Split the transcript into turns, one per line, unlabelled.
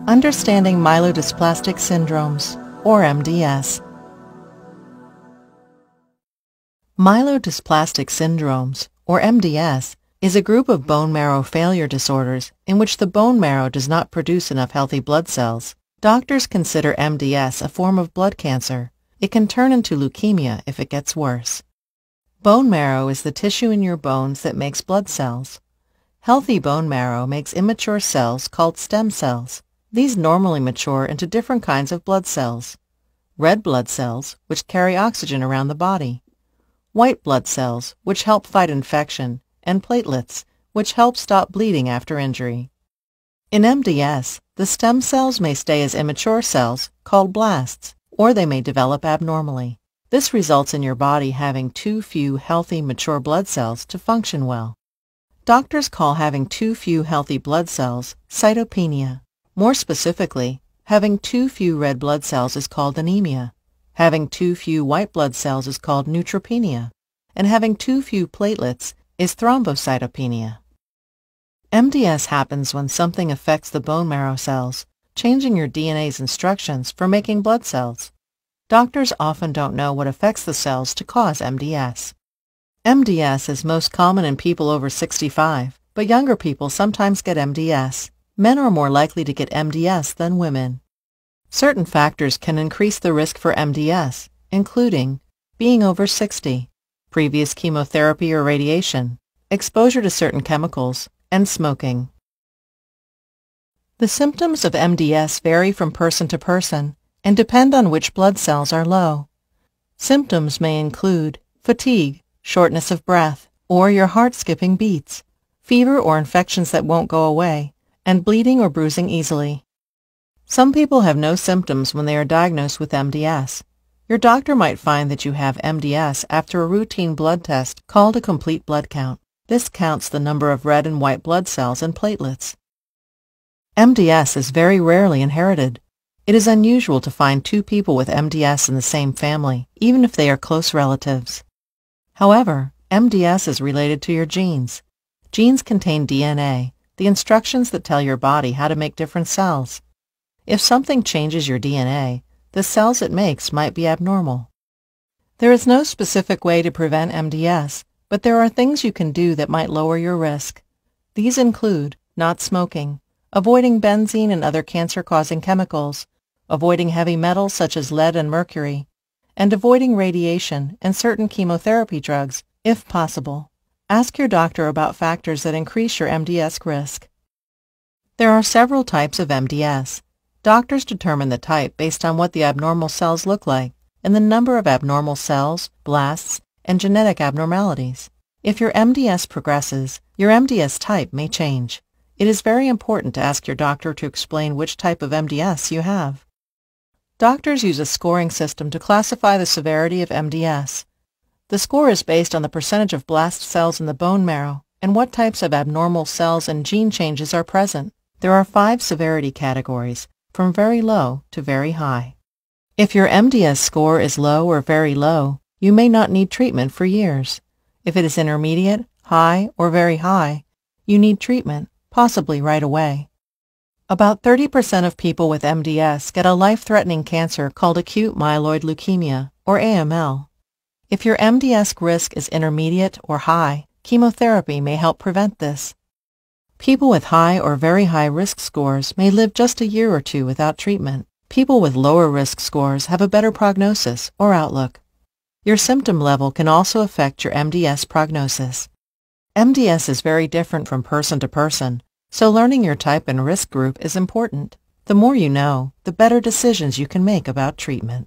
Understanding Myelodysplastic Syndromes, or MDS. Myelodysplastic Syndromes, or MDS, is a group of bone marrow failure disorders in which the bone marrow does not produce enough healthy blood cells. Doctors consider MDS a form of blood cancer. It can turn into leukemia if it gets worse. Bone marrow is the tissue in your bones that makes blood cells. Healthy bone marrow makes immature cells called stem cells. These normally mature into different kinds of blood cells. Red blood cells, which carry oxygen around the body. White blood cells, which help fight infection, and platelets, which help stop bleeding after injury. In MDS, the stem cells may stay as immature cells, called blasts, or they may develop abnormally. This results in your body having too few healthy, mature blood cells to function well. Doctors call having too few healthy blood cells cytopenia. More specifically, having too few red blood cells is called anemia. Having too few white blood cells is called neutropenia. And having too few platelets is thrombocytopenia. MDS happens when something affects the bone marrow cells, changing your DNA's instructions for making blood cells. Doctors often don't know what affects the cells to cause MDS. MDS is most common in people over 65, but younger people sometimes get MDS. Men are more likely to get MDS than women. Certain factors can increase the risk for MDS, including being over 60, previous chemotherapy or radiation, exposure to certain chemicals, and smoking. The symptoms of MDS vary from person to person and depend on which blood cells are low. Symptoms may include fatigue, shortness of breath, or your heart skipping beats, fever or infections that won't go away, and bleeding or bruising easily. Some people have no symptoms when they are diagnosed with MDS. Your doctor might find that you have MDS after a routine blood test called a complete blood count. This counts the number of red and white blood cells and platelets. MDS is very rarely inherited. It is unusual to find two people with MDS in the same family, even if they are close relatives. However, MDS is related to your genes. Genes contain DNA, the instructions that tell your body how to make different cells. If something changes your DNA, the cells it makes might be abnormal. There is no specific way to prevent MDS, but there are things you can do that might lower your risk. These include not smoking, avoiding benzene and other cancer-causing chemicals, avoiding heavy metals such as lead and mercury, and avoiding radiation and certain chemotherapy drugs, if possible. Ask your doctor about factors that increase your MDS risk. There are several types of MDS. Doctors determine the type based on what the abnormal cells look like and the number of abnormal cells, blasts, and genetic abnormalities. If your MDS progresses, your MDS type may change. It is very important to ask your doctor to explain which type of MDS you have. Doctors use a scoring system to classify the severity of MDS. The score is based on the percentage of blast cells in the bone marrow and what types of abnormal cells and gene changes are present. There are 5 severity categories, from very low to very high. If your MDS score is low or very low, you may not need treatment for years. If it is intermediate, high, or very high, you need treatment, possibly right away. About 30% of people with MDS get a life-threatening cancer called acute myeloid leukemia, or AML. If your MDS risk is intermediate or high, chemotherapy may help prevent this. People with high or very high risk scores may live just a year or 2 without treatment. People with lower risk scores have a better prognosis or outlook. Your symptom level can also affect your MDS prognosis. MDS is very different from person to person, so learning your type and risk group is important. The more you know, the better decisions you can make about treatment.